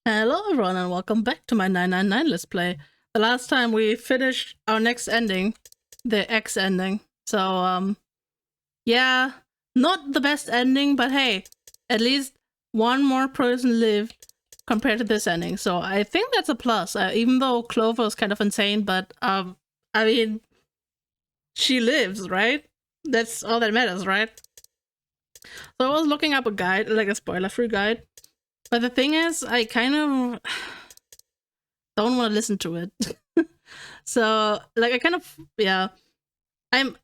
Hello everyone and welcome back to my 999 Let's Play. The last time we finished our next ending, the X ending. So, yeah, not the best ending, but hey, at least one more person lived compared to this ending. So I think that's a plus, even though Clover is kind of insane, but, I mean, she lives, right? That's all that matters, right? So I was looking up a guide, like a spoiler-free guide. But the thing is, I kind of don't want to listen to it. So, like, I kind of, yeah. I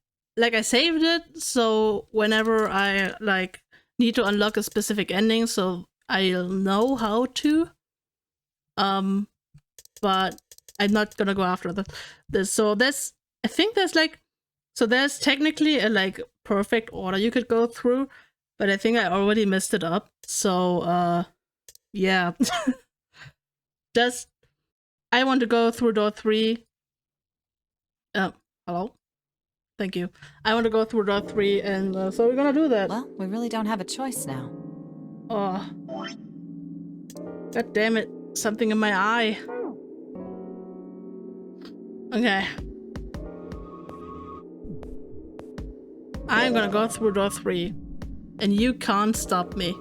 saved it, so whenever I, like, need to unlock a specific ending, so I'll know how to. But I'm not gonna go after this. So there's, I think there's, like, so there's technically a, like, perfect order you could go through, but I think I already messed it up. So, yeah. I want to go through door 3. Hello? Thank you. I want to go through door 3, and so we're gonna do that. Well, we really don't have a choice now. Oh. God damn it. Something in my eye. Okay. I'm gonna go through door 3, and you can't stop me.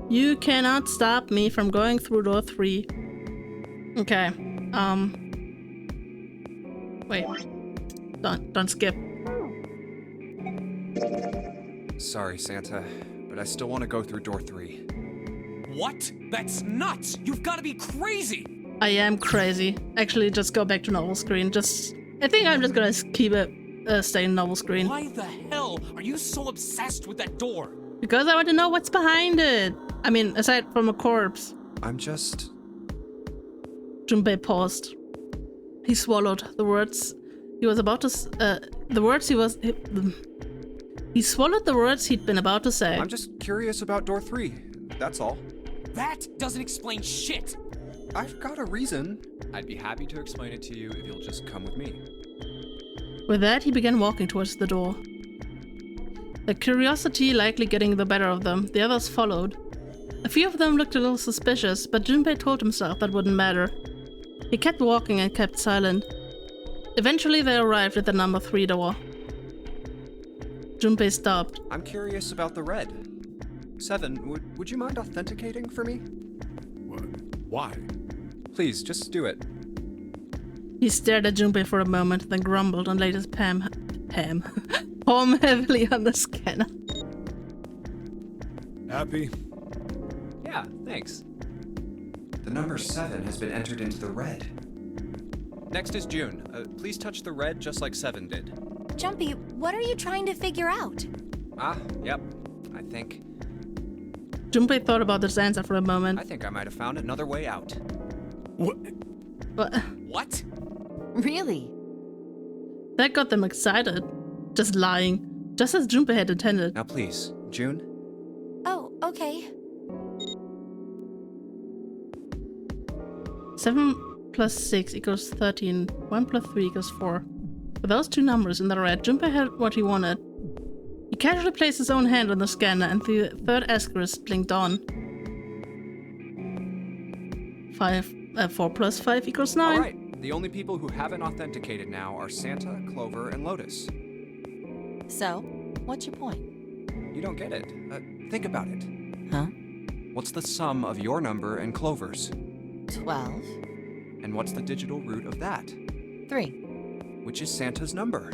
You cannot stop me from going through door 3. Okay. Wait. Don't skip. Sorry, Santa, but I still want to go through door 3. What? That's nuts! You've got to be crazy! I am crazy. Actually, just go back to normal screen. I think I'm just gonna keep it stay in normal screen. Why the hell are you so obsessed with that door? Because I want to know what's behind it. I mean, aside from a corpse. I'm just... Junpei paused. He swallowed the words he was about to he swallowed the words he'd been about to say. I'm just curious about door 3. That's all. That doesn't explain shit! I've got a reason. I'd be happy to explain it to you if you'll just come with me. With that, he began walking towards the door. The curiosity likely getting the better of them, the others followed. A few of them looked a little suspicious, but Junpei told himself that wouldn't matter. He kept walking and kept silent. Eventually they arrived at the number 3 door. Junpei stopped. I'm curious about the red. 7, would you mind authenticating for me? What? Why? Please, just do it. He stared at Junpei for a moment, then grumbled and laid his palm heavily on the scanner. Happy? Yeah, thanks. The number 7 has been entered into the red. Next is June. Please touch the red just like 7 did. Junpei, what are you trying to figure out? Yep. I think Junpei thought about this answer for a moment. I might have found another way out. What? What? Really? That got them excited. Just lying. Just as Junpei had intended. Now please, June. Oh, okay. 7 plus 6 equals 13. 1 plus 3 equals 4. With those two numbers in the red, Junpei had what he wanted. He casually placed his own hand on the scanner and the third asterisk blinked on. 4 plus 5 equals 9. Alright, the only people who haven't authenticated now are Santa, Clover, and Lotus. So, what's your point? You don't get it. Think about it. Huh? What's the sum of your number and Clover's? 12. And what's the digital root of that? 3. Which is Santa's number.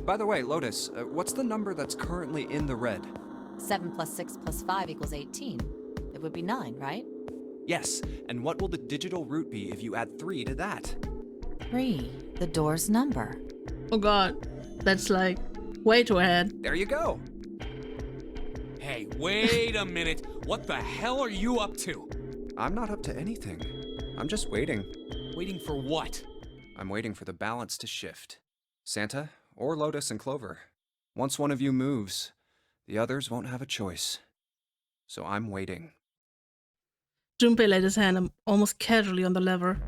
By the way, Lotus, what's the number that's currently in the red? 7 plus 6 plus 5 equals 18. It would be 9, right? Yes, and what will the digital root be if you add 3 to that? 3. The door's number. Oh god. That's like way too ahead. There you go. Hey, wait a minute. What the hell are you up to? I'm not up to anything. I'm just waiting. Waiting for what? I'm waiting for the balance to shift. Santa, or Lotus and Clover. Once one of you moves, the others won't have a choice. So I'm waiting. Junpei laid his hand almost casually on the lever.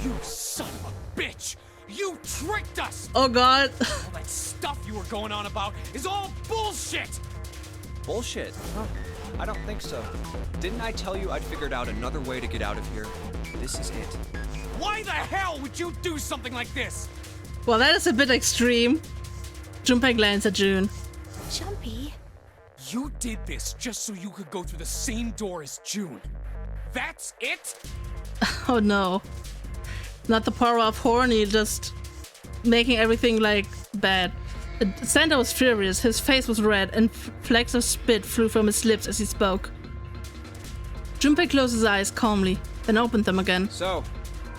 You son of a bitch! You tricked us! Oh god. All that stuff you were going on about is all bullshit! Bullshit. I don't think so. Didn't I tell you I'd figured out another way to get out of here? This is it. Why the hell would you do something like this? Well, that is a bit extreme. Junpei glanced at June. Jumpy. You did this just so you could go through the same door as June. That's it? Oh no. Not the power of horny, just making everything like bad. Santa was furious, his face was red, and flecks of spit flew from his lips as he spoke. Junpei closed his eyes calmly, then opened them again. So,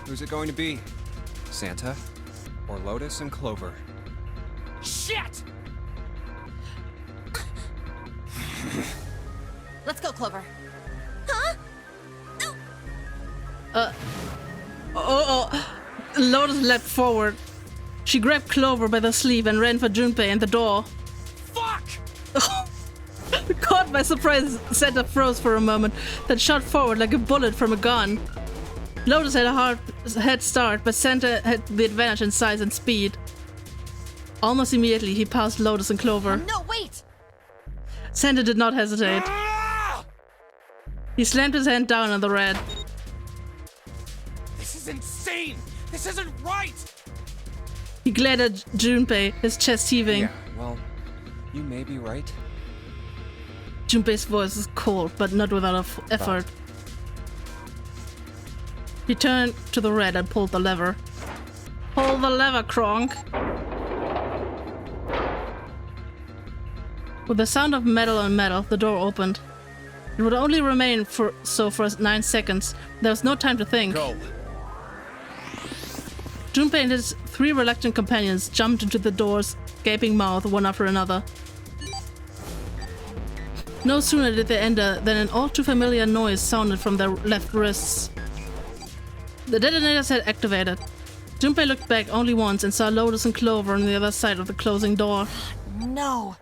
who's it going to be? Santa or Lotus and Clover? Shit! Let's go, Clover. Lotus leapt forward. She grabbed Clover by the sleeve and ran for Junpei and the door. Fuck! Caught by surprise, Santa froze for a moment, then shot forward like a bullet from a gun. Lotus had a hard head start, but Santa had the advantage in size and speed. Almost immediately, he passed Lotus and Clover. No, wait! Santa did not hesitate. Ah! He slammed his hand down on the red. This is insane! This isn't right! He glared at Junpei, his chest heaving. Yeah, well, you may be right. Junpei's voice was cold, but not without effort. He turned to the red and pulled the lever. Pull the lever, Kronk! With the sound of metal on metal, the door opened. It would only remain for 9 seconds. There was no time to think. Go. Junpei and his 3 reluctant companions jumped into the door's gaping mouth one after another. No sooner did they enter than an all too familiar noise sounded from their left wrists. The detonators had activated. Junpei looked back only once and saw Lotus and Clover on the other side of the closing door. No.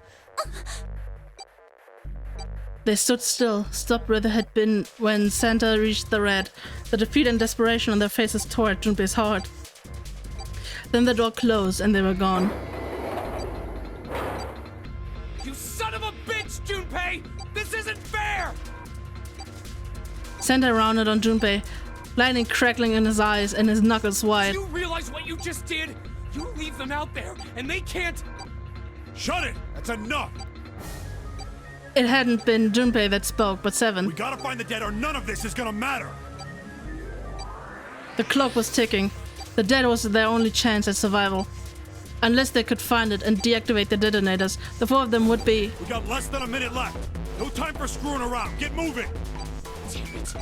They stood still, stopped where they had been when Santa reached the red, the defeat and desperation on their faces tore at Junpei's heart. Then the door closed and they were gone. You son of a bitch, Junpei! This isn't fair! Santa rounded on Junpei, lightning crackling in his eyes and his knuckles Do wide. you realize what you just did? You leave them out there, and they can't... Shut it! That's enough! It hadn't been Junpei that spoke, but Seven. We gotta find the dead or none of this is gonna matter! The clock was ticking. The dead was their only chance at survival. Unless they could find it and deactivate the detonators, the 4 of them would be... We got less than a minute left! No time for screwing around! Get moving! Damn it!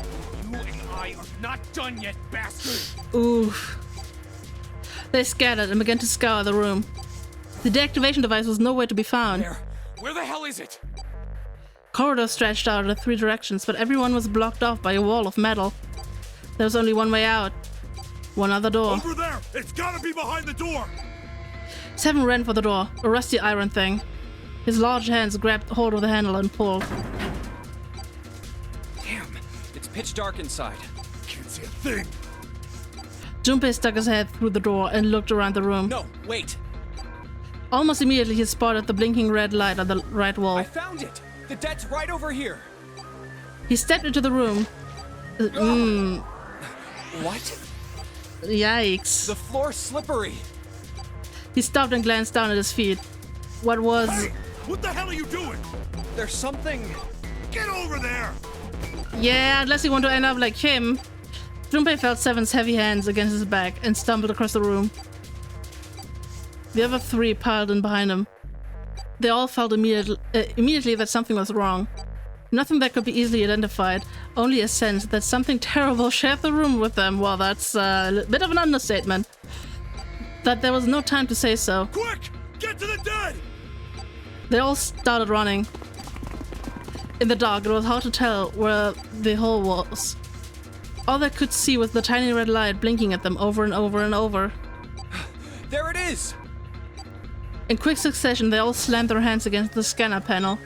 You and I are not done yet, bastard! Oof. They scattered and began to scour the room. The deactivation device was nowhere to be found. Where the hell is it? Corridors stretched out in 3 directions, but everyone was blocked off by a wall of metal. There was only one way out. One other door. Over there! It's gotta be behind the door! Seven ran for the door, a rusty iron thing. His large hands grabbed hold of the handle and pulled. Damn, it's pitch dark inside. Can't see a thing! Junpei stuck his head through the door and looked around the room. No, wait! Almost immediately he spotted the blinking red light on the right wall. I found it! The dead's right over here! He stepped into the room. What? Yikes. The floor's slippery! He stopped and glanced down at his feet. What was... Hey! What the hell are you doing? There's something... Get over there! Yeah, unless you want to end up like him. Junpei felt Seven's heavy hands against his back and stumbled across the room. The other 3 piled in behind him. They all felt immediately that something was wrong. Nothing that could be easily identified, only a sense that something terrible shared the room with them. Well, that's a bit of an understatement. That there was no time to say so. Quick! Get to the dead! They all started running. In the dark, it was hard to tell where the hole was. All they could see was the tiny red light blinking at them over and over and over. There it is! In quick succession, they all slammed their hands against the scanner panel.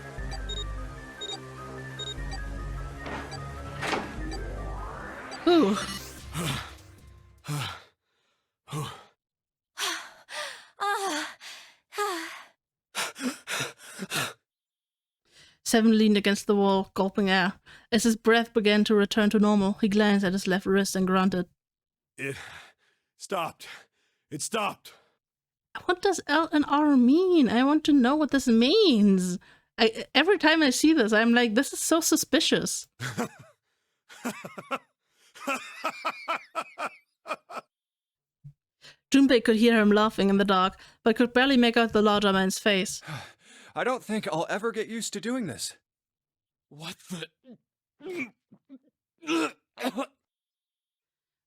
Ooh. Seven leaned against the wall, gulping air. As his breath began to return to normal, he glanced at his left wrist and grunted. It stopped. It stopped. What does L and R mean? I want to know what this means. Every time I see this, I'm like, this is so suspicious. Junpei could hear him laughing in the dark, but could barely make out the larger man's face. I don't think I'll ever get used to doing this. What the...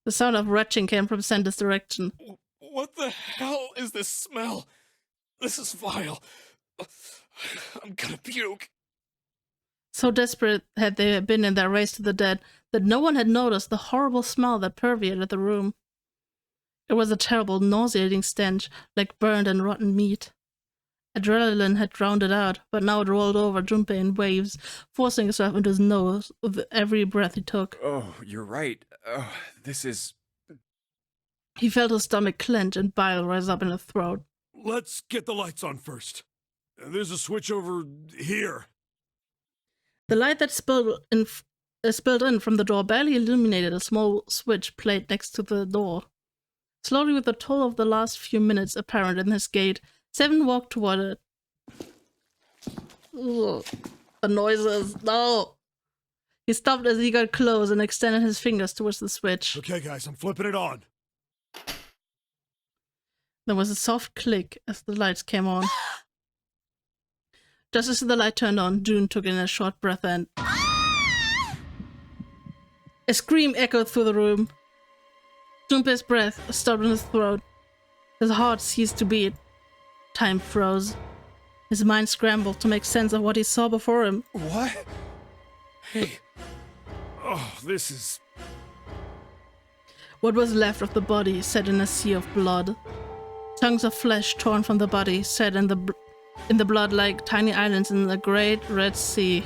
The sound of retching came from Santa's direction. What the hell is this smell? This is vile. I'm gonna puke. So desperate had they been in their race to the dead that no one had noticed the horrible smell that permeated the room. It was a terrible, nauseating stench, like burned and rotten meat. Adrenaline had drowned it out, but now it rolled over Junpei in waves, forcing itself into his nose with every breath he took. Oh, you're right. Oh, this is... He felt his stomach clench and bile rise up in his throat. Let's get the lights on first. There's a switch over here. The light that spilled in from the door barely illuminated a small switch plate next to the door. Slowly, with the toll of the last few minutes apparent in his gait, Seven walked toward it. Ugh. The noises, no! He stopped as he got close and extended his fingers towards the switch. Okay, guys, I'm flipping it on. There was a soft click as the lights came on. Just as the light turned on, June took in a short breath and... A scream echoed through the room. Junpei's breath stopped in his throat. His heart ceased to beat. Time froze. His mind scrambled to make sense of what he saw before him. What? Hey. Oh, this is... What was left of the body sat in a sea of blood. Chunks of flesh torn from the body sat in the blood like tiny islands in the great Red Sea.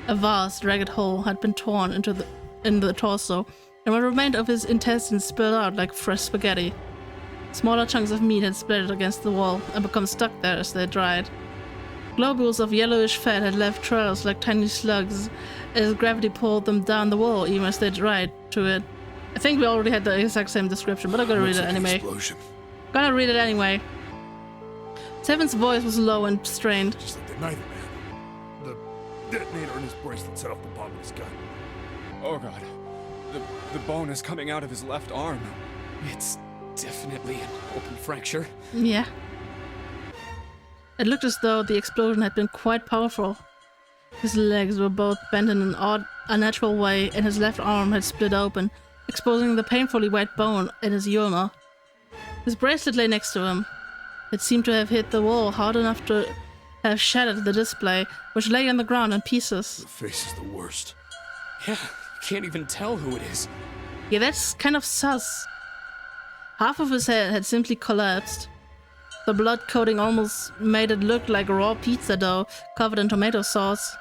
A vast, ragged hole had been torn in the torso, and what remained of his intestines spilled out like fresh spaghetti. Smaller chunks of meat had splattered against the wall and become stuck there as they dried. Globules of yellowish fat had left trails like tiny slugs as gravity pulled them down the wall even as they dried to it. I think we already had the exact same description, but I'm gonna read it anyway. Explosion. Gonna read it anyway. Seven's voice was low and strained. Just like the knife man. The detonator in his bracelet set off the bomb in his gun. Oh god. The bone is coming out of his left arm. It's definitely an open fracture. Yeah. It looked as though the explosion had been quite powerful. His legs were both bent in an odd, unnatural way, and his left arm had split open, exposing the painfully white bone in his ulna. His bracelet lay next to him. It seemed to have hit the wall hard enough to have shattered the display, which lay on the ground in pieces. The face is the worst. Yeah, can't even tell who it is. Yeah, that's kind of sus. Half of his head had simply collapsed. The blood coating almost made it look like raw pizza dough covered in tomato sauce.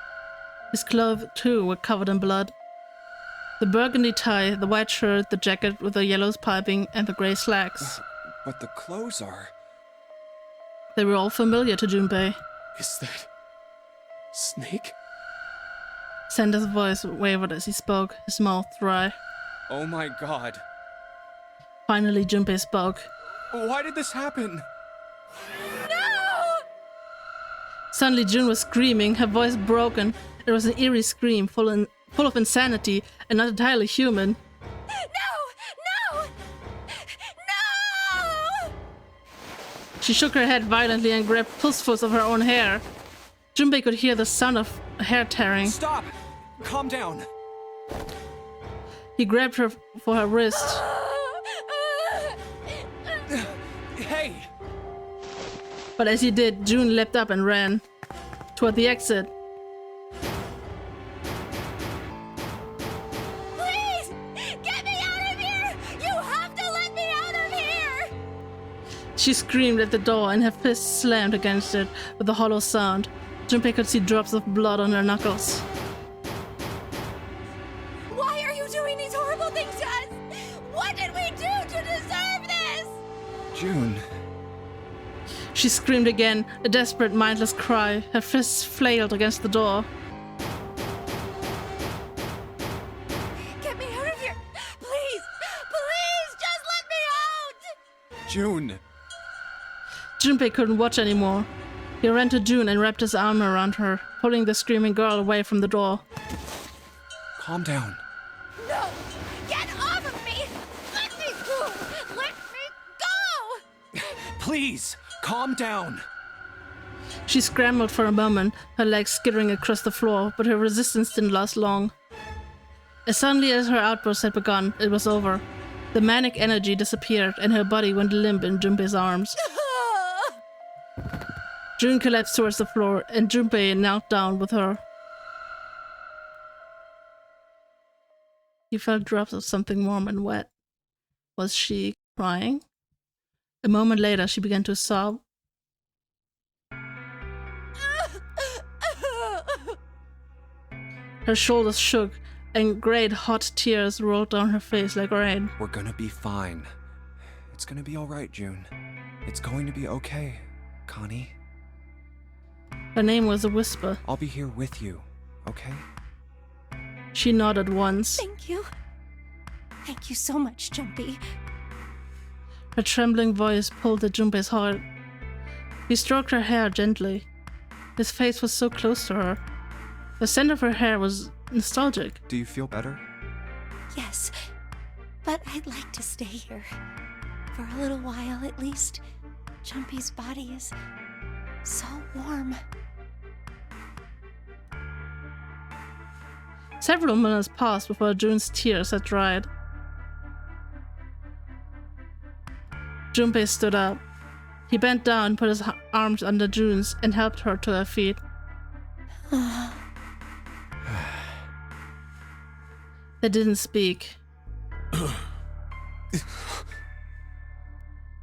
His clothes, too, were covered in blood. The burgundy tie, the white shirt, the jacket with the yellows piping, and the grey slacks. But the clothes are... They were all familiar to Junpei. Is that... Snake? Santa's voice wavered as he spoke, his mouth dry. Oh my god. Finally, Junpei spoke. Why did this happen? Suddenly, June was screaming, her voice broken. It was an eerie scream, full of insanity, and not entirely human. No! She shook her head violently and grabbed fistfuls of her own hair. Junpei could hear the sound of hair tearing. Stop! Calm down. He grabbed her for her wrist. Hey! But as he did, June leapt up and ran toward the exit. Please! Get me out of here! You have to let me out of here! She screamed at the door and her fist slammed against it with a hollow sound. Junpei could see drops of blood on her knuckles. Why are you doing these horrible things to us? What did we do to deserve this? June. She screamed again, a desperate, mindless cry. Her fists flailed against the door. Get me out of here! Please! Please! Just let me out! June! Junpei couldn't watch anymore. He ran to June and wrapped his arm around her, pulling the screaming girl away from the door. Calm down. No! Get off of me! Let me go! Let me go! Please, calm down. She scrambled for a moment, her legs skittering across the floor, but her resistance didn't last long. As suddenly as her outburst had begun, it was over. The manic energy disappeared, and her body went limp in Junpei's arms. June collapsed towards the floor, and Junpei knelt down with her. He felt drops of something warm and wet. Was she crying? A moment later, she began to sob. Her shoulders shook, and great hot tears rolled down her face like rain. We're gonna be fine. It's gonna be alright, June. It's going to be okay, Connie. Her name was a whisper. I'll be here with you, okay? She nodded once. Thank you. Thank you so much, Junpei. Her trembling voice pulled at Junpei's heart. He stroked her hair gently. His face was so close to her. The scent of her hair was nostalgic. Do you feel better? Yes, but I'd like to stay here. For a little while, at least. Junpei's body is so warm. Several minutes passed before June's tears had dried. Junpei stood up. He bent down, put his arms under June's, and helped her to her feet. They didn't speak.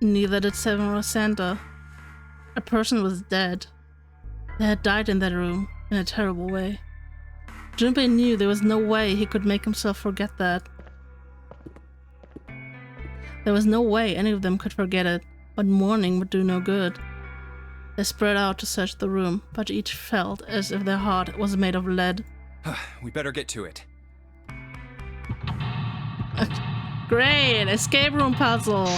Neither did Seven or Santa. A person was dead. They had died in that room, in a terrible way. Junpei knew there was no way he could make himself forget that. There was no way any of them could forget it, but mourning would do no good. They spread out to search the room, but each felt as if their heart was made of lead. We better get to it. Great! Escape room puzzle!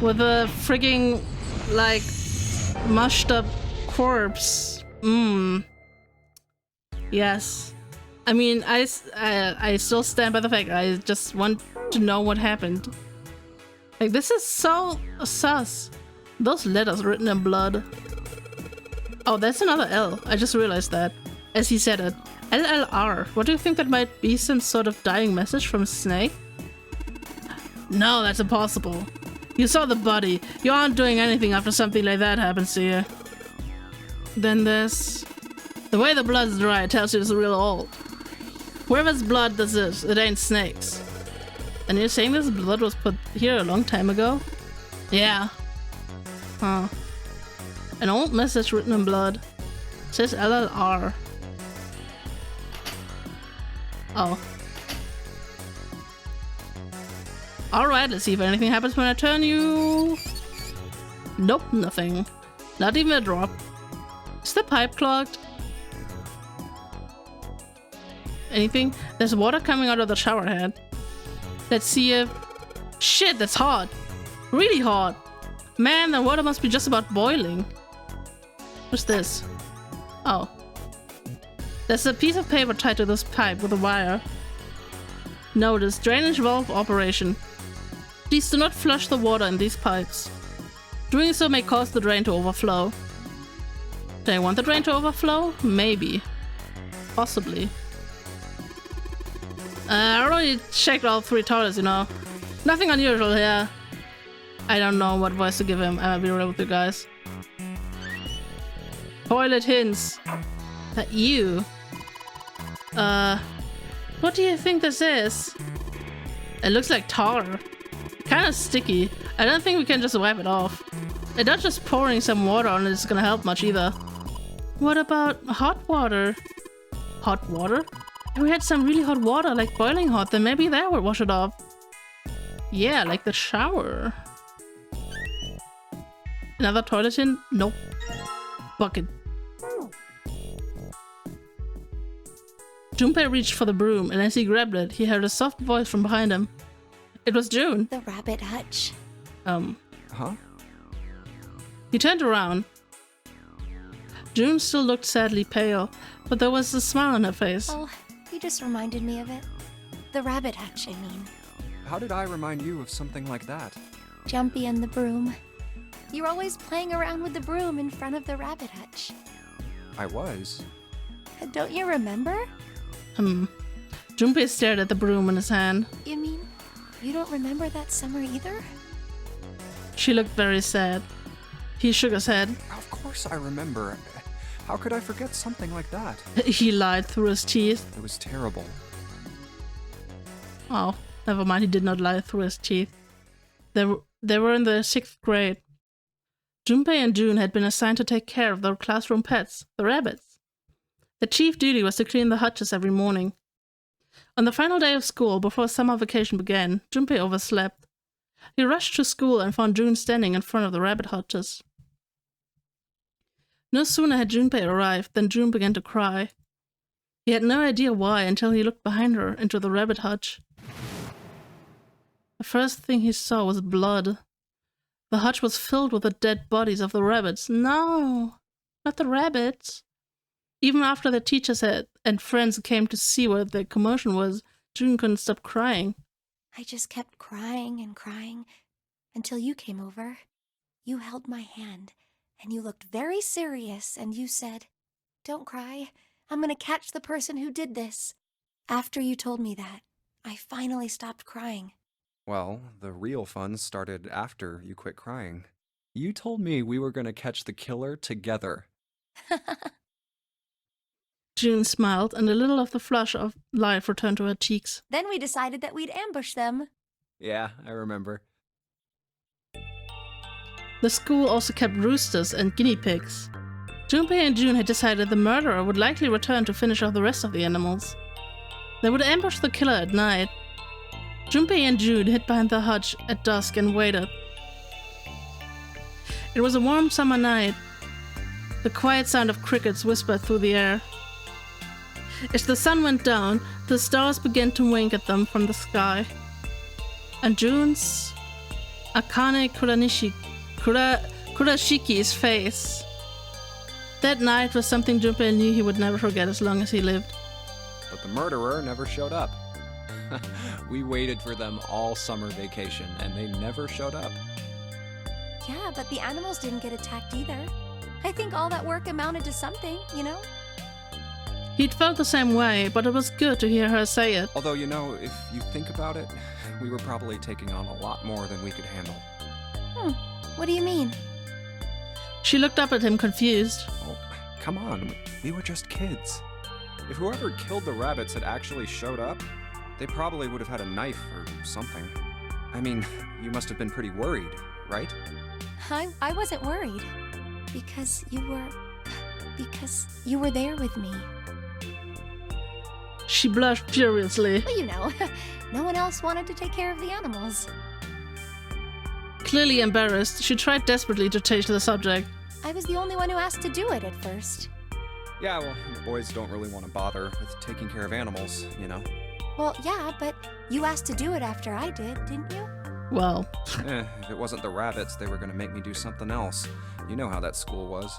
With a frigging, like, mushed up corpse. Yes. I mean, I still stand by the fact I just want to know what happened. Like, this is so sus. Those letters written in blood. Oh, that's another L. I just realized that. As he said it. LLR. What do you think that might be? Some sort of dying message from Snake? No, that's impossible. You saw the body. You aren't doing anything after something like that happens to you. Then this. The way the blood's dry tells you it's real old. Whoever's blood this is, it ain't Snake's. And you're saying this blood was put here a long time ago? Yeah. Huh. An old message written in blood. It says LLR. Oh. Alright, let's see if anything happens when I turn you. Nope, nothing. Not even a drop. Is the pipe clogged? Anything? There's water coming out of the shower head. Let's see if... Shit, that's hot. Really hot. Man, the water must be just about boiling. What's this? Oh. There's a piece of paper tied to this pipe with a wire. Notice, drainage valve operation. Please do not flush the water in these pipes. Doing so may cause the drain to overflow. Do I want the drain to overflow? Maybe. Possibly. I already checked all 3 toilets, you know. Nothing unusual here. I don't know what voice to give him. I'm gonna be real with you guys. Toilet hints. You. What do you think this is? It looks like tar. Kinda sticky. I don't think we can just wipe it off. And not just pouring some water on it is gonna help much either. What about hot water? Hot water? If we had some really hot water, like boiling hot, then maybe that would wash it off. Yeah, like the shower. Another toilet tin? Nope. Bucket. Junpei reached for the broom, and as he grabbed it, he heard a soft voice from behind him. It was June. The rabbit hutch. Huh? He turned around. June still looked sadly pale, but there was a smile on her face. Oh, you just reminded me of it. The rabbit hutch, I mean. How did I remind you of something like that? Jumpy and the broom. You're always playing around with the broom in front of the rabbit hutch. I was. Don't you remember? Junpei stared at the broom in his hand. You mean you don't remember that summer either? She looked very sad. He shook his head. Of course I remember. How could I forget something like that? He lied through his teeth. It was terrible. Oh, never mind, he did not lie through his teeth. They were in the 6th grade. Junpei and June had been assigned to take care of their classroom pets, the rabbits. The chief duty was to clean the hutches every morning. On the final day of school, before summer vacation began, Junpei overslept. He rushed to school and found June standing in front of the rabbit hutches. No sooner had Junpei arrived than June began to cry. He had no idea why until he looked behind her into the rabbit hutch. The first thing he saw was blood. The hutch was filled with the dead bodies of the rabbits. No, not the rabbits. Even after the teachers and friends came to see what the commotion was, June couldn't stop crying. I just kept crying and crying until you came over. You held my hand, and you looked very serious, and you said, "Don't cry. I'm gonna catch the person who did this." After you told me that, I finally stopped crying. Well, the real fun started after you quit crying. You told me we were going to catch the killer together. June smiled, and a little of the flush of life returned to her cheeks. Then we decided that we'd ambush them. Yeah, I remember. The school also kept roosters and guinea pigs. Junpei and June had decided the murderer would likely return to finish off the rest of the animals. They would ambush the killer at night. Junpei and June hid behind the hutch at dusk and waited. It was a warm summer night. The quiet sound of crickets whispered through the air. As the sun went down, the stars began to wink at them from the sky. And June's Akane Kurashiki's face. That night was something Junpei knew he would never forget as long as he lived. But the murderer never showed up. We waited for them all summer vacation, and they never showed up. Yeah, but the animals didn't get attacked either. I think all that work amounted to something, you know? He'd felt the same way, but it was good to hear her say it. Although, you know, if you think about it, we were probably taking on a lot more than we could handle. What do you mean? She looked up at him confused. Oh, come on, we were just kids. If whoever killed the rabbits had actually showed up, they probably would have had a knife or something. I mean, you must have been pretty worried, right? I wasn't worried. Because you were there with me. She blushed furiously. Well, you know, no one else wanted to take care of the animals. Clearly embarrassed, she tried desperately to change the subject. I was the only one who asked to do it at first. Yeah, well, the boys don't really want to bother with taking care of animals, you know? Well, yeah, but you asked to do it after I did, didn't you? Well, If it wasn't the rabbits, they were going to make me do something else. You know how that school was.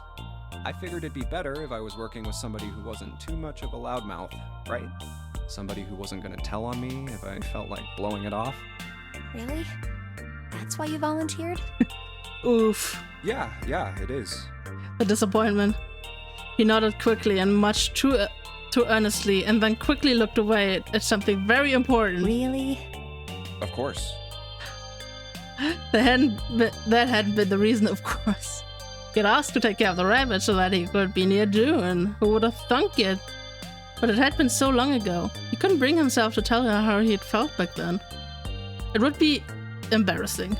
I figured it'd be better if I was working with somebody who wasn't too much of a loudmouth, right? Somebody who wasn't going to tell on me if I felt like blowing it off. Really? That's why you volunteered? oof. Yeah, it is. The disappointment. He nodded quickly and much too earnestly, and then quickly looked away at something very important. Really? Of course. That hadn't been the reason, of course. He'd asked to take care of the rabbit so that he could be near June. Who would have thunk it? But it had been so long ago. He couldn't bring himself to tell her how he had felt back then. It would be embarrassing.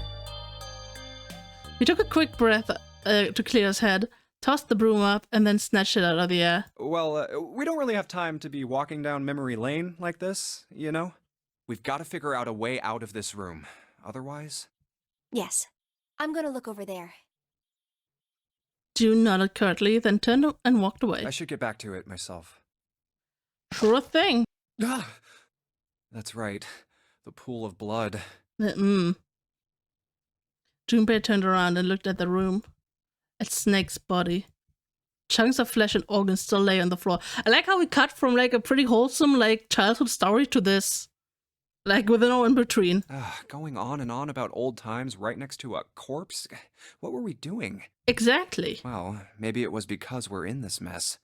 He took a quick breath to clear his head, tossed the broom up, and then snatched it out of the air. Well, we don't really have time to be walking down memory lane like this, you know? We've got to figure out a way out of this room. Otherwise... Yes. I'm gonna look over there. June nodded curtly, then turned and walked away. I should get back to it myself. Sure thing. Ah! That's right. The pool of blood. Junpei turned around and looked at the room. At Snake's body. Chunks of flesh and organs still lay on the floor. I like how we cut from like a pretty wholesome like childhood story to this. Like with no in between. Going on and on about old times right next to a corpse? What were we doing? Exactly. Well, maybe it was because we're in this mess.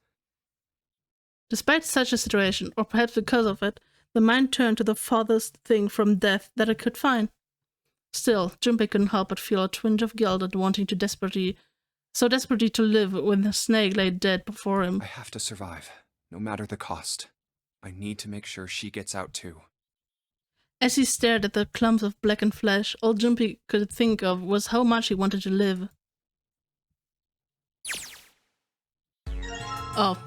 Despite such a situation, or perhaps because of it, the mind turned to the farthest thing from death that it could find. Still, Junpei couldn't help but feel a twinge of guilt at wanting to desperately to live when the snake lay dead before him. I have to survive, no matter the cost. I need to make sure she gets out too. As he stared at the clumps of blackened flesh, all Junpei could think of was how much he wanted to live. Oh,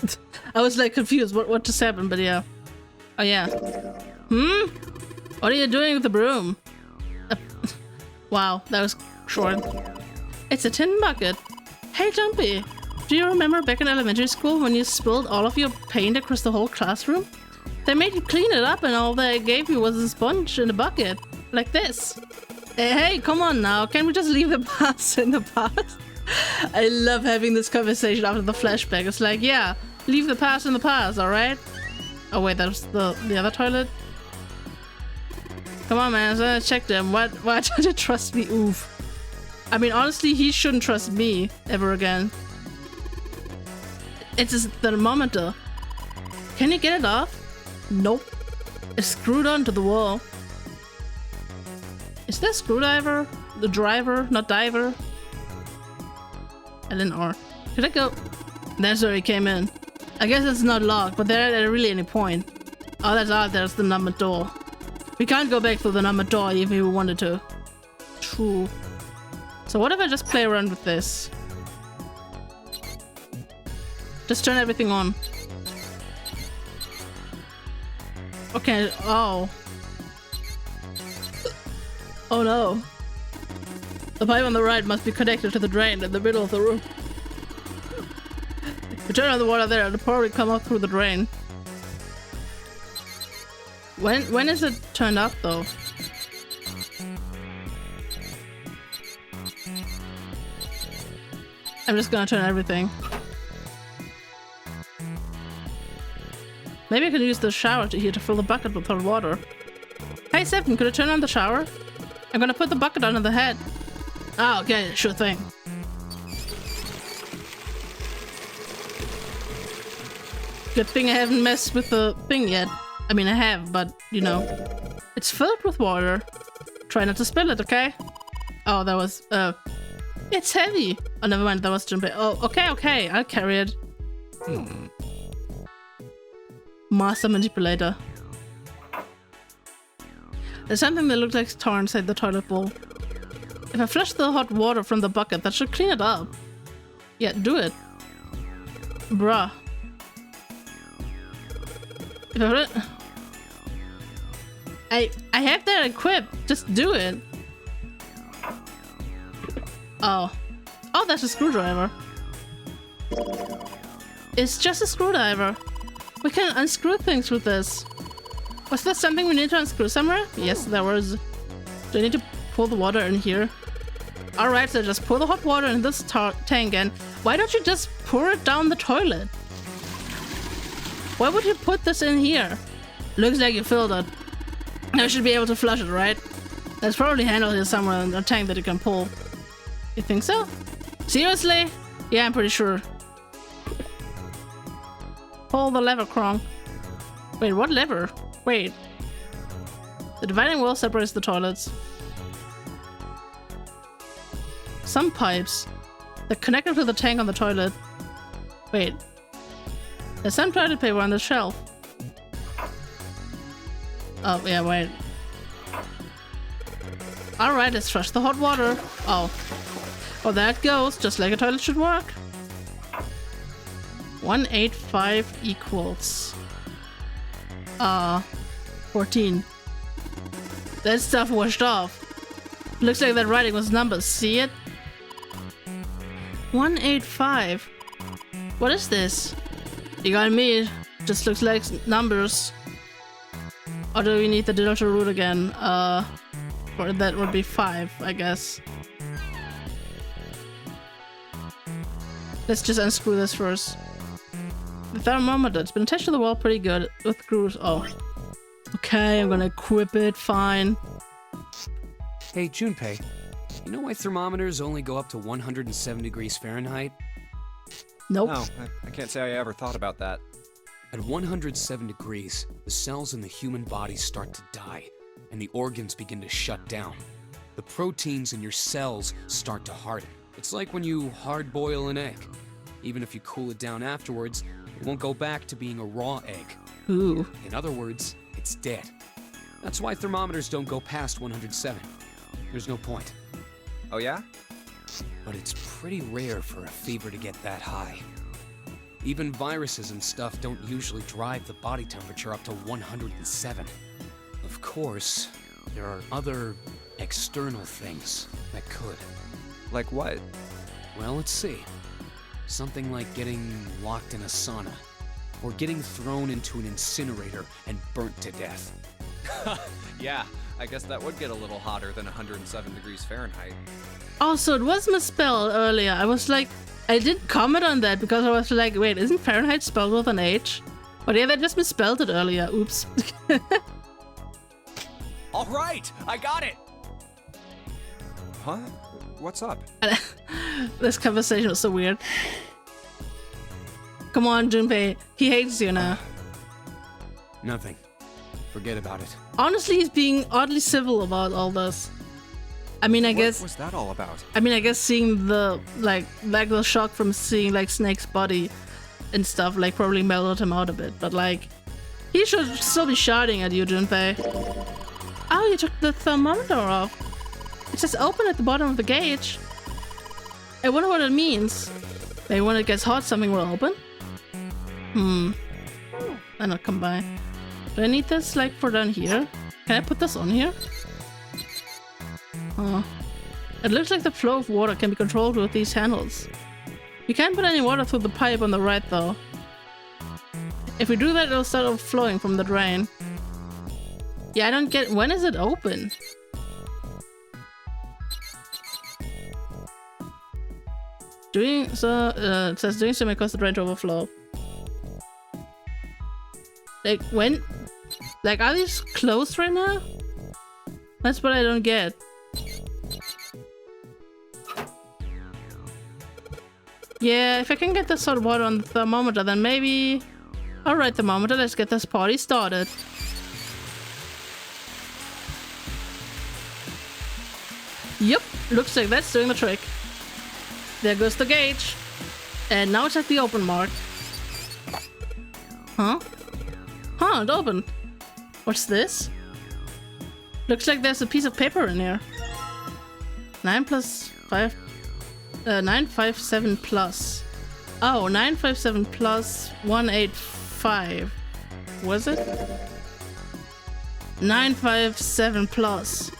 I was like confused what just happened, but yeah. Oh yeah. What are you doing with the broom? Wow, that was short. It's a tin bucket. Hey Junpei, do you remember back in elementary school when you spilled all of your paint across the whole classroom? They made you clean it up and all they gave you was a sponge in a bucket. Like this. Hey, come on now, can we just leave the past in the past? I love having this conversation after the flashback. It's like, yeah, leave the past in the past, alright? Oh wait, that's the other toilet? Come on man, so I check them. Why don't you trust me? Oof. I mean, honestly, he shouldn't trust me ever again. It's a thermometer. Can you get it off? Nope. It's screwed onto the wall. Is there a screwdriver? The driver, not diver? LNR. Could I go? That's where he came in. I guess it's not locked, but there at really any point. Oh, that's out there's the numbered door. We can't go back through the numbered door even if we wanted to. True. So what if I just play around with this? Just turn everything on. Okay, oh. Oh no. The pipe on the right must be connected to the drain in the middle of the room. If we turn on the water there, it'll probably come up through the drain. When is it turned up though? I'm just gonna turn everything. Maybe I could use the shower here to fill the bucket with hot water. Hey Seven, could I turn on the shower? I'm gonna put the bucket under the head. Oh, okay, sure thing. Good thing I haven't messed with the thing yet. I mean, I have, but, you know. It's filled with water. Try not to spill it, okay? Oh, that was, it's heavy. Oh, never mind, that was Junpei. Oh, okay, I'll carry it. Master manipulator. There's something that looks like tar inside the toilet bowl. If I flush the hot water from the bucket, that should clean it up. Yeah, do it. Bruh. If I put it... I have that equipped. Just do it. Oh. Oh, that's a screwdriver. It's just a screwdriver. We can unscrew things with this. Was there something we need to unscrew somewhere? Yes, there was. Do I need to pour the water in here? Alright, so just pour the hot water in this tank and why don't you just pour it down the toilet? Why would you put this in here? Looks like you filled it. I should be able to flush it, right? There's probably a handle here somewhere in a tank that you can pull. You think so? Seriously? Yeah, I'm pretty sure. Pull the lever, Krong. Wait, what lever? Wait. The dividing wall separates the toilets. Some pipes. They're connected to the tank on the toilet. Wait. There's some toilet paper on the shelf. Oh, yeah, wait. Alright, let's flush the hot water. Oh. Oh, there it goes, just like a toilet should work. 185 equals 14. That stuff washed off. Looks like that writing was numbers, see it? 185. What is this? You got me. Just looks like numbers. Or do we need the digital root again? Or that would be 5, I guess. Let's just unscrew this first. The thermometer, it's been attached to the wall pretty good with grooves. Oh. Okay, I'm gonna equip it, fine. Hey, Junpei, you know why thermometers only go up to 107 degrees Fahrenheit? Nope. No, I can't say I ever thought about that. At 107 degrees, the cells in the human body start to die, and the organs begin to shut down. The proteins in your cells start to harden. It's like when you hard-boil an egg. Even if you cool it down afterwards, it won't go back to being a raw egg. Ooh. In other words, it's dead. That's why thermometers don't go past 107. There's no point. Oh yeah? But it's pretty rare for a fever to get that high. Even viruses and stuff don't usually drive the body temperature up to 107. Of course, there are other external things that could. Like what? Well, let's see. Something like getting locked in a sauna, or getting thrown into an incinerator and burnt to death. Yeah, I guess that would get a little hotter than 107 degrees Fahrenheit. Also, it was misspelled earlier. I was like, I did comment on that because I was like, wait, isn't Fahrenheit spelled with an H? But yeah, they just misspelled it earlier. Oops. All right, I got it. Huh? What's up? This conversation was so weird. Come on, Junpei. He hates you now. Nothing. Forget about it. Honestly, he's being oddly civil about all this. I mean, I guess. What was that all about? I mean, I guess seeing the the shock from seeing like Snake's body and stuff like probably mellowed him out a bit. But like, he should still be shouting at you, Junpei. Oh, you took the thermometer off. It says open at the bottom of the gauge. I wonder what it means. Maybe when it gets hot, something will open? I'll not come by. Do I need this like for down here? Can I put this on here? Oh. It looks like the flow of water can be controlled with these handles. You can't put any water through the pipe on the right though. If we do that, it'll start overflowing from the drain. Yeah, I don't get... When is it open? Doing so... it says doing so may cause the drain to overflow. Like, when... Like, are these closed right now? That's what I don't get. Yeah, if I can get this sort of water on the thermometer, then maybe... Alright, thermometer, let's get this party started. Yep, looks like that's doing the trick. There goes the gauge. And now it's at the open mark. Huh? Huh, it opened. What's this? Looks like there's a piece of paper in here. 957 plus. Oh, 957 plus 185. Was it? 957 plus.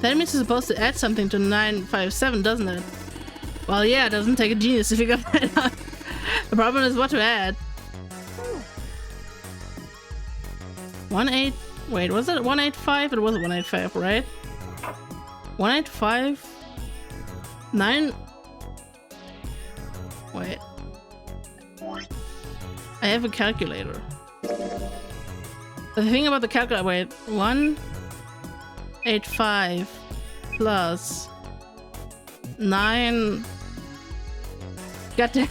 That means it's supposed to add something to 957, doesn't it? Well, yeah, it doesn't take a genius to figure that out. The problem is what to add. 18... Wait, was it 185? It was 185, right? 185... 9... Wait. I have a calculator. The thing about the calculator... Wait. 185 plus 9... Goddamn.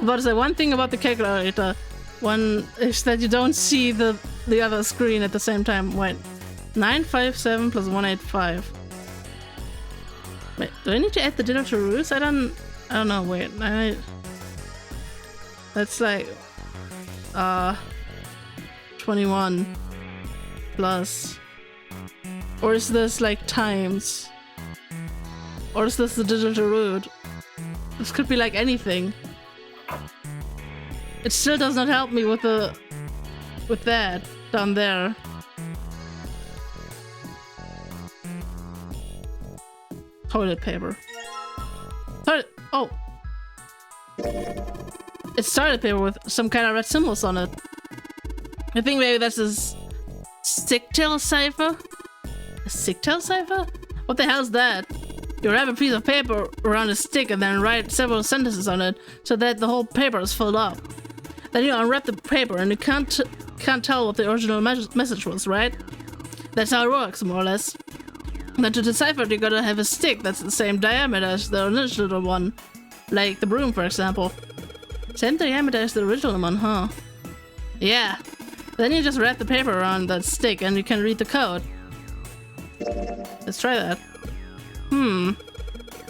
But the one thing about the calculator... One is that you don't see the other screen at the same time. Wait. 957 plus 185. Wait, do I need to add the digital roots? I don't know. Wait, that's like 21 plus, or is this like times, or is this the digital root? This could be like anything. It still does not help me with that down there. Toilet paper. Oh, It's toilet paper with some kind of red symbols on it. I think maybe that's a stick-tail cipher? A stick-tail cipher? What the hell is that? You wrap a piece of paper around a stick and then write several sentences on it so that the whole paper is filled up. Then you unwrap the paper and you can't tell what the original message was, right? That's how it works, more or less. Then to decipher it, you gotta have a stick that's the same diameter as the original one. Like the broom, for example. Same diameter as the original one, huh? Yeah. Then you just wrap the paper around that stick and you can read the code. Let's try that.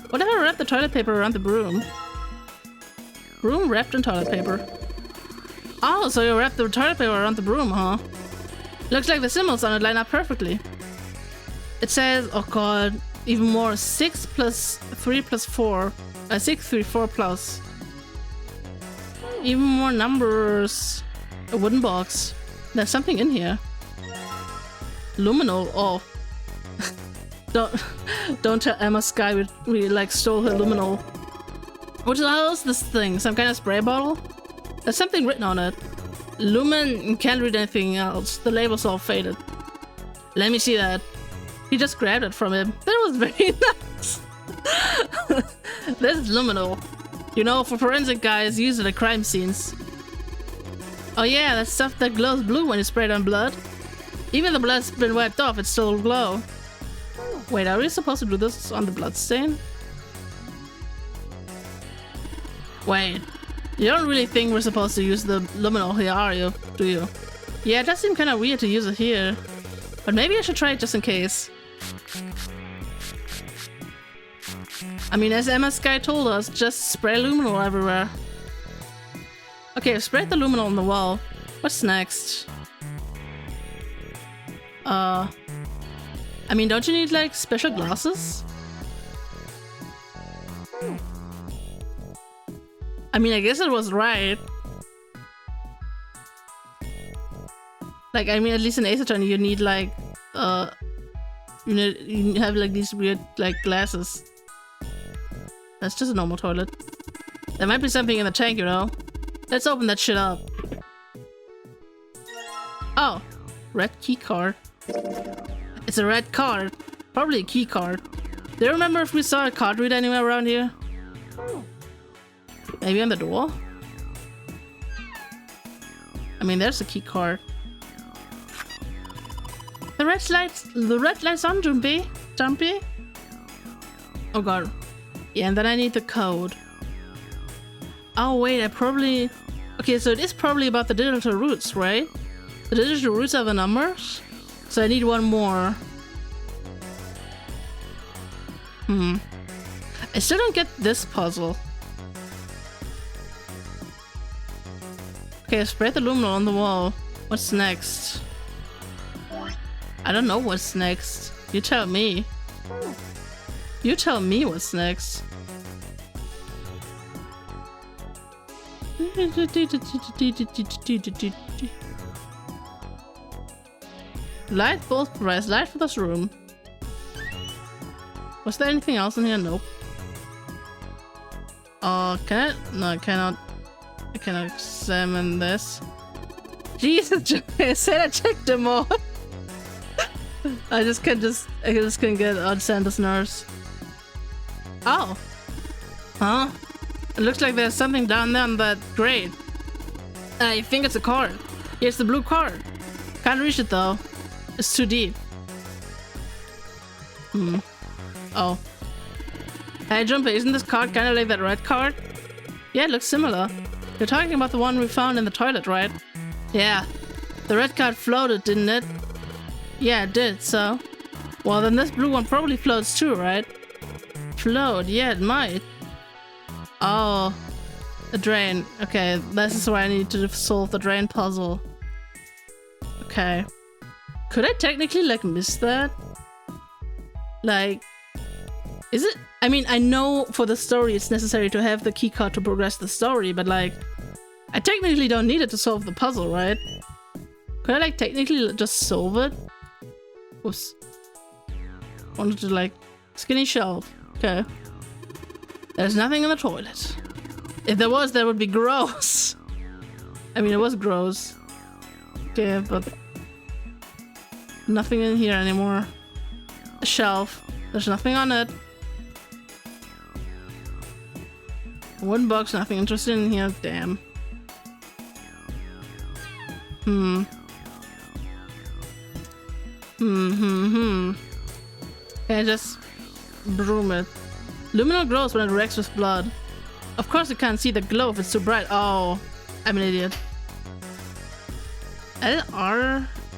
What if I wrap the toilet paper around the broom? Broom wrapped in toilet paper. Oh, so you wrap the toilet paper around the broom, huh? Looks like the symbols on it line up perfectly. It says, oh god, even more, 6 plus 3 plus 4. 6, 3, 4 plus. Even more numbers. A wooden box. There's something in here. Luminol, oh. Don't tell Emma Sky we like stole her luminol. What the hell is this thing? Some kind of spray bottle? There's something written on it. Lumen, can't read anything else. The label's all faded. Let me see that. He just grabbed it from him. That was very nice. This is luminol. You know, for forensic guys, use it at crime scenes. Oh yeah, that stuff that glows blue when you spray it on blood. Even the blood's been wiped off, it still will glow. Wait, are we supposed to do this on the bloodstain? Wait, you don't really think we're supposed to use the luminol here, are you? Do you? Yeah, it does seem kind of weird to use it here. But maybe I should try it just in case. I mean, as Emma Sky told us, just spray luminol everywhere. Okay, I've sprayed the luminol on the wall. What's next? I mean, don't you need, like, special glasses? I mean, I guess it was right. Like, I mean, at least in Ace Attorney, you need, like, you have, like, these weird, like, glasses. That's just a normal toilet. There might be something in the tank, you know? Let's open that shit up. Oh, red key card. It's a red card. Probably a key card. Do you remember if we saw a card reader anywhere around here? Maybe on the door? I mean, there's a key card. The red light's on, Junpei? Oh god. Yeah, and then I need the code. Oh wait, I probably... Okay, so it is probably about the digital roots, right? The digital roots are the numbers? So I need one more. I still don't get this puzzle. Okay, spread the luminol on the wall. What's next? I don't know what's next. You tell me. You tell me what's next. Light bulb provides light for this room. Was there anything else in here? Nope. Can I? No, I cannot. I cannot examine this. Jesus, I said I checked them all. I just can't get on Santa's nerves. Oh. Huh? It looks like there's something down there on that grate. I think it's a card. Here's the blue card. Can't reach it though. It's too deep. Oh. Hey Junpei, isn't this card kinda like that red card? Yeah, it looks similar. You're talking about the one we found in the toilet, right? Yeah. The red card floated, didn't it? Yeah, it did, so... Well, then this blue one probably floats too, right? Float, yeah, it might. Oh. A drain. Okay, this is why I need to solve the drain puzzle. Okay. Could I technically, like, miss that? Like... Is it? I mean, I know for the story it's necessary to have the keycard to progress the story, but, like... I technically don't need it to solve the puzzle, right? Could I, like, technically just solve it? Oops. Wanted to, like... Skinny shelf. Okay. There's nothing in the toilet. If there was, that would be gross. I mean, it was gross. Okay, but nothing in here anymore. A shelf. There's nothing on it. A wooden box, nothing interesting in here. Damn. Can I just broom it? Luminol glows when it reacts with blood. Of course you can't see the glow if it's too bright. Oh, I'm an idiot.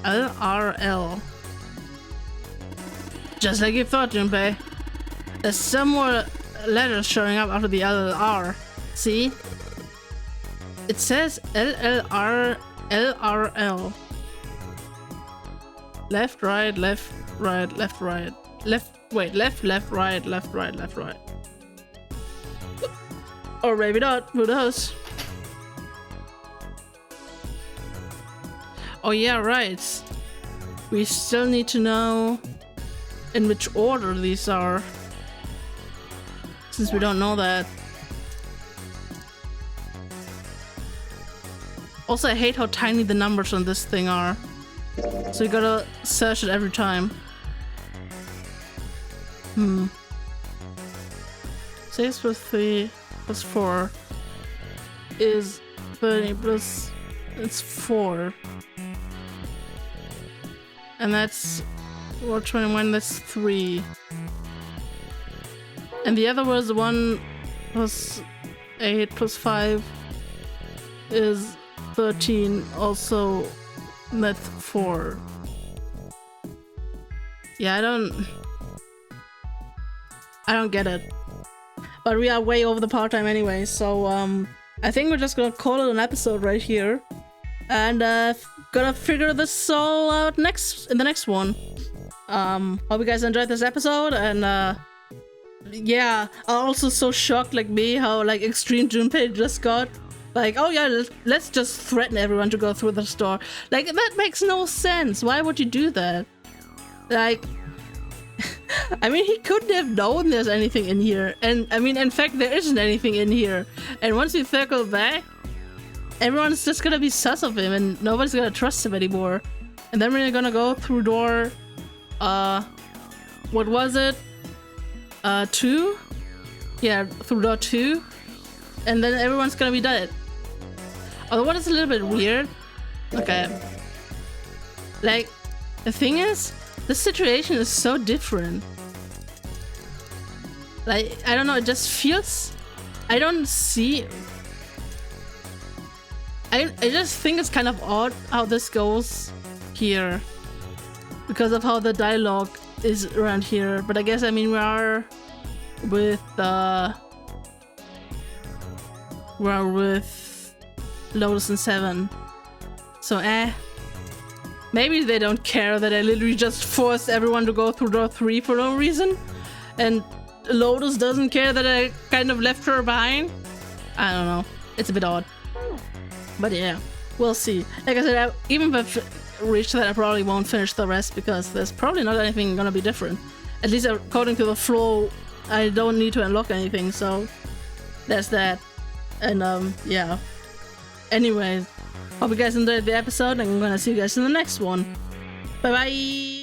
LRL. Just like you thought, Junpei. There's some more letters showing up after the LR. See? It says LRL. Left, right, left, right, left, right. Wait, left, right, left, right, left, right. Or maybe not, who knows? Oh yeah, right. We still need to know in which order these are, since we don't know that. Also, I hate how tiny the numbers on this thing are. So you gotta search it every time. 6 plus 3 plus 4 is 30 plus... it's 4. And that's... or 21, that's 3. And the other was 1 plus 8 plus 5 is 13, also that's 4. Yeah, I don't get it. But we are way over the part time anyway, so I think we're just gonna call it an episode right here. And gonna figure this all out in the next one. Hope you guys enjoyed this episode, and yeah, I'm also so shocked like me how like extreme Junpei just got. Like, oh yeah, let's just threaten everyone to go through the store. Like, that makes no sense. Why would you do that? Like, I mean, he couldn't have known there's anything in here. And, I mean, in fact, there isn't anything in here. And once we circle back, everyone's just gonna be sus of him and nobody's gonna trust him anymore. And then we're gonna go through door... what was it? 2? Yeah, through door 2. And then everyone's gonna be dead. Although what is a little bit weird. Okay. Like, the thing is, this situation is so different. Like, I don't know, it just feels... I don't see... I just think it's kind of odd how this goes here. Because of how the dialogue is around here. But I guess, I mean, we are with Lotus and 7. So maybe they don't care that I literally just forced everyone to go through door 3 for no reason. And Lotus doesn't care that I kind of left her behind. I don't know. It's a bit odd. But yeah, we'll see. Like I said, even if I reach that, I probably won't finish the rest because there's probably not anything gonna be different. At least according to the flow, I don't need to unlock anything, so there's that. And yeah. Anyways, hope you guys enjoyed the episode, and I'm gonna see you guys in the next one. Bye bye!